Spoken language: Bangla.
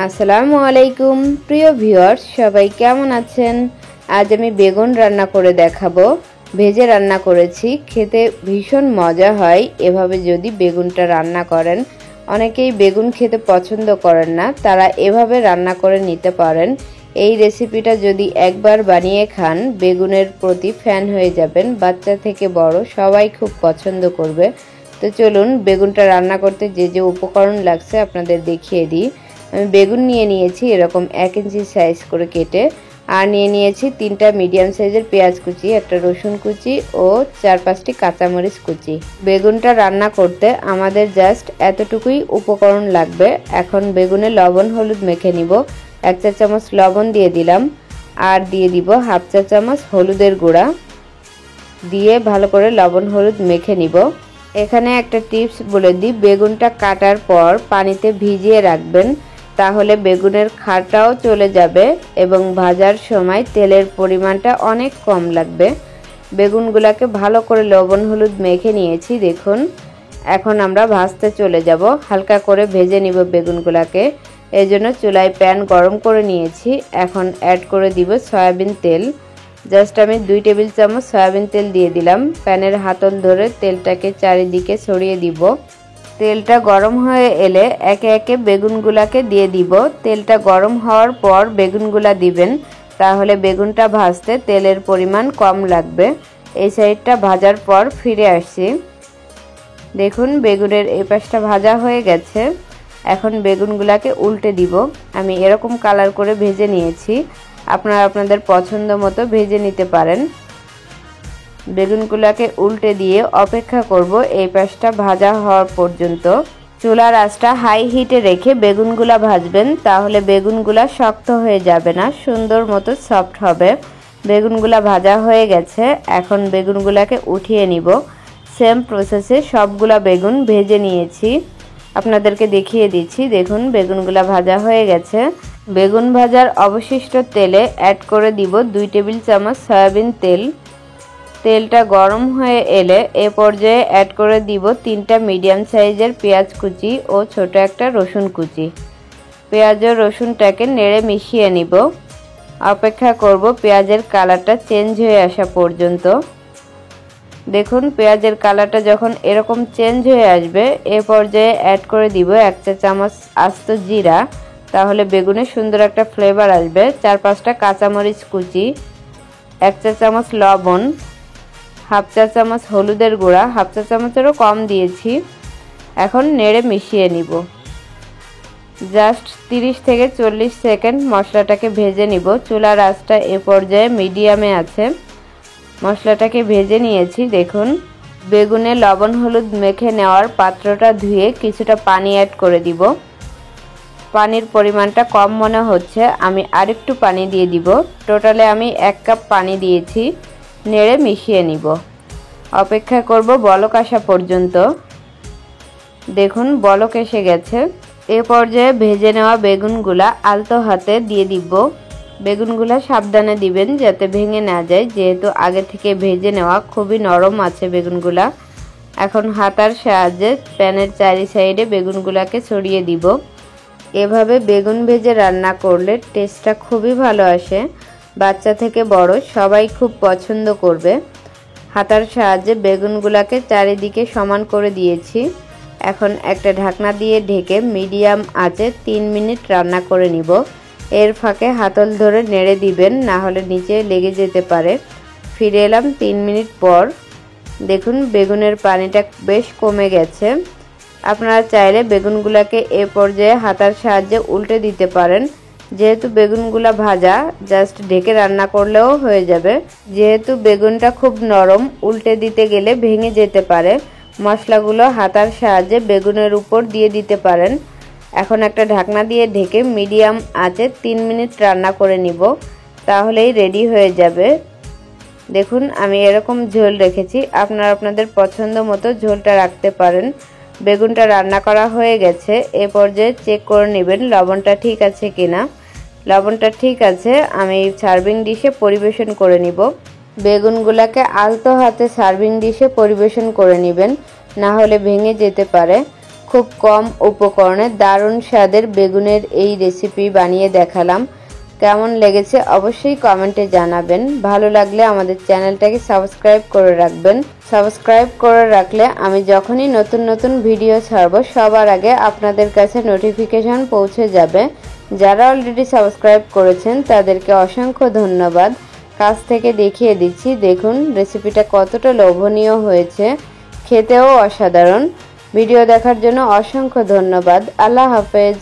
আসসালামু আলাইকুম প্রিয় ভিউয়ার্স, সবাই কেমন আছেন? আজ আমি বেগুন রান্না করে দেখাবো। ভেজে রান্না করেছি, খেতে ভীষণ মজা হয় এভাবে যদি বেগুনটা রান্না করেন। অনেকেই বেগুন খেতে পছন্দ করেন না, তারা এভাবে রান্না করে নিতে পারেন। এই রেসিপিটা যদি একবার বানিয়ে খান, বেগুনের প্রতি ফ্যান হয়ে যাবেন। বাচ্চা থেকে বড় সবাই খুব পছন্দ করবে। তো চলুন বেগুনটা রান্না করতে যে যে উপকরণ লাগছে আপনাদের দেখিয়ে দিই। আমি বেগুন নিয়েছি এরকম 1 ইঞ্চি সাইজ করে কেটে, আর নিয়েছি 3টা মিডিয়াম সাইজের পেঁয়াজ কুচি, একটা রসুন কুচি ও 4-5টি কাঁচামরিচ কুচি। বেগুনটা রান্না করতে আমাদের জাস্ট এতটুকুই উপকরণ লাগবে। এখন বেগুনে লবণ হলুদ মেখে নিব। 1 চা চামচ লবণ দিয়ে দিলাম, আর দিয়ে দিব 1/2 চা চামচ হলুদের গুঁড়া। দিয়ে ভালো করে লবণ হলুদ মেখে নিব। এখানে একটা টিপস বলে দিই, বেগুনটা কাটার পর পানিতে ভিজিয়ে রাখবেন, তাহলে বেগুনের খাটাও চলে যাবে এবং ভাজার সময় তেলের পরিমাণটা অনেক কম লাগবে। বেগুনগুলোকে ভালো করে লবণ হলুদ মেখে নিয়েছি দেখুন। এখন আমরা ভাজতে চলে যাব। হালকা করে ভেজে নিব বেগুনগুলোকে। এই জন্য চুলায় প্যান গরম করে নিয়েছি। এখন অ্যাড করে দিব সয়াবিন তেল। জাস্ট আমি 2 টেবিল চামচ সয়াবিন তেল দিয়ে দিলাম। প্যানের হাতল ধরে তেলটাকে চারিদিকে ছড়িয়ে দিব। তেলটা গরম হয়ে এলে একে একে বেগুনগুলাকে দিয়ে দিব। তেলটা গরম হওয়ার পর বেগুনগুলা দিবেন, তাহলে বেগুনটা ভাজতে তেলের পরিমাণ কম লাগবে। এই সাইডটা ভাজার পর ফিরে আসছি। দেখুন বেগুনের এই পাশটা ভাজা হয়ে গেছে। এখন বেগুনগুলাকে উল্টে দিব। আমি এরকম কালার করে ভেজে নিয়েছি, আপনারা আপনাদের পছন্দ মতো ভেজে নিতে পারেন। বেগুনগুলোকে উল্টে দিয়ে অপেক্ষা করব এই পাশটা ভাজা হওয়ার পর্যন্ত। চুলার আঁচটা হাই হিটে রেখে বেগুনগুলা ভাজবেন, তাহলে বেগুনগুলা শক্ত হয়ে যাবে না, সুন্দর মতো সফট হবে। বেগুনগুলা ভাজা হয়ে গেছে। এখন বেগুনগুলাকে উঠিয়ে নিব। সেম প্রসেসে সবগুলা বেগুন ভেজে নিয়েছি, আপনাদেরকে দেখিয়ে দিচ্ছি। দেখুন বেগুনগুলা ভাজা হয়ে গেছে। বেগুন ভাজার অবশিষ্ট তেলে অ্যাড করে দিব 2 টেবিল চামচ সয়াবিন তেল। তেলটা গরম হয়ে এলে এ পর্যায়ে অ্যাড করে দিব 3টা মিডিয়াম সাইজের পেঁয়াজ কুচি ও ছোট একটা রসুন কুচি। পেঁয়াজ ও রসুনটাকে নেড়ে মিশিয়ে নিব। অপেক্ষা করব পেঁয়াজের কালারটা চেঞ্জ হয়ে আসা পর্যন্ত। দেখুন পেঁয়াজের কালারটা যখন এরকম চেঞ্জ হয়ে আসবে, এ পর্যায়ে অ্যাড করে দিব 1 চা চামচ আস্ত জিরা, তাহলে বেগুনে সুন্দর একটা ফ্লেভার আসবে। 4-5টা কাঁচামরিচ কুচি, 1 চা চামচ লবণ, 1/2 চা চামচ হলুদের গুঁড়া, 1/2 চা চামচেরও কম দিয়েছি। এখন নেড়ে মিশিয়ে নিব। জাস্ট 30 থেকে 40 সেকেন্ড মশলাটাকে ভেজে নিব। চুলার আঁচটা এ পর্যায়ে মিডিয়ামে আছে। মশলাটাকে ভেজে নিয়েছি দেখুন। বেগুনে লবণ হলুদ মেখে নেওয়ার পাত্রটা ধুয়ে কিছুটা পানি অ্যাড করে দিব। পানির পরিমাণটা কম মনে হচ্ছে, আমি আরেকটু পানি দিয়ে দিব। টোটালে আমি 1 কাপ পানি দিয়েছি। নেড়ে মিশিয়ে নিব। অপেক্ষা করব বলক আসা পর্যন্ত। দেখুন বলক এসে গেছে। এ পর্যায়ে ভেজে নেওয়া বেগুনগুলা আলতো হাতে দিয়ে দিব। বেগুনগুলা সাবধানে দিবেন যাতে ভেঙে না যায়, যেহেতু আগে থেকে ভেজে নেওয়া, খুবই নরম আছে বেগুনগুলা। এখন হাতার সাহায্যে প্যানের চারি সাইডে বেগুনগুলাকে ছড়িয়ে দিব। এভাবে বেগুন ভেজে রান্না করলে টেস্টটা খুবই ভালো আসে। বাচ্চা থেকে বড় সবাই খুব পছন্দ করবে। হাতার সাহায্যে বেগুনগুলাকে চারিদিকে সমান করে দিয়েছি। এখন একটা ঢাকনা দিয়ে ঢেকে মিডিয়াম আঁচে 3 মিনিট রান্না করে নিব। এর ফাঁকে হাতল ধরে নেড়ে দিবেন, না হলে নিচে লেগে যেতে পারে। ফিরে এলাম 3 মিনিট পর। দেখুন বেগুনের পানিটা বেশ কমে গেছে। আপনারা চাইলে বেগুনগুলাকে এ পর্যায়ে হাতার সাহায্যে উল্টে দিতে পারেন। যেহেতু বেগুনগুলা ভাজা, জাস্ট ঢেকে রান্না করলেও হয়ে যাবে। যেহেতু বেগুনটা খুব নরম, উল্টে দিতে গেলে ভেঙে যেতে পারে। মশলাগুলো হাতার সাহায্যে বেগুনের উপর দিয়ে দিতে পারেন। এখন একটা ঢাকনা দিয়ে ঢেকে মিডিয়াম আঁচে 3 মিনিট রান্না করে নিব, তাহলেই রেডি হয়ে যাবে। দেখুন আমি এরকম ঝোল রেখেছি, আপনারা আপনাদের পছন্দ মতো ঝোলটা রাখতে পারেন। বেগুনটা রান্না করা হয়ে গেছে। এ পর্যায়ে চেক করে নেবেন লবণটা ঠিক আছে কিনা। লবণটা ঠিক আছে, আমি সার্ভিং ডিশে পরিবেশন করে নিব। বেগুনগুলোকে আলতো হাতে সার্ভিং ডিশে পরিবেশন করে নেবেন, না হলে ভেঙে যেতে পারে। খুব কম উপকরণে দারুণ স্বাদের বেগুনের এই রেসিপি বানিয়ে দেখালাম। কেমন লেগেছে অবশ্যই কমেন্টে জানাবেন। ভালো লাগলে আমাদের চ্যানেলটাকে সাবস্ক্রাইব করে রাখবেন। সাবস্ক্রাইব করে রাখলে আমি যখনই নতুন নতুন ভিডিও ছাড়ব সবার আগে আপনাদের কাছে নোটিফিকেশন পৌঁছে যাবে। যারা অলরেডি সাবস্ক্রাইব করেছেন তাদেরকে অসংখ্য ধন্যবাদ। কাছ থেকে দেখিয়ে দিচ্ছি, দেখুন রেসিপিটা কতটা লোভনীয় হয়েছে, খেতেও অসাধারণ। ভিডিও দেখার জন্য অসংখ্য ধন্যবাদ। আল্লাহ হাফেজ।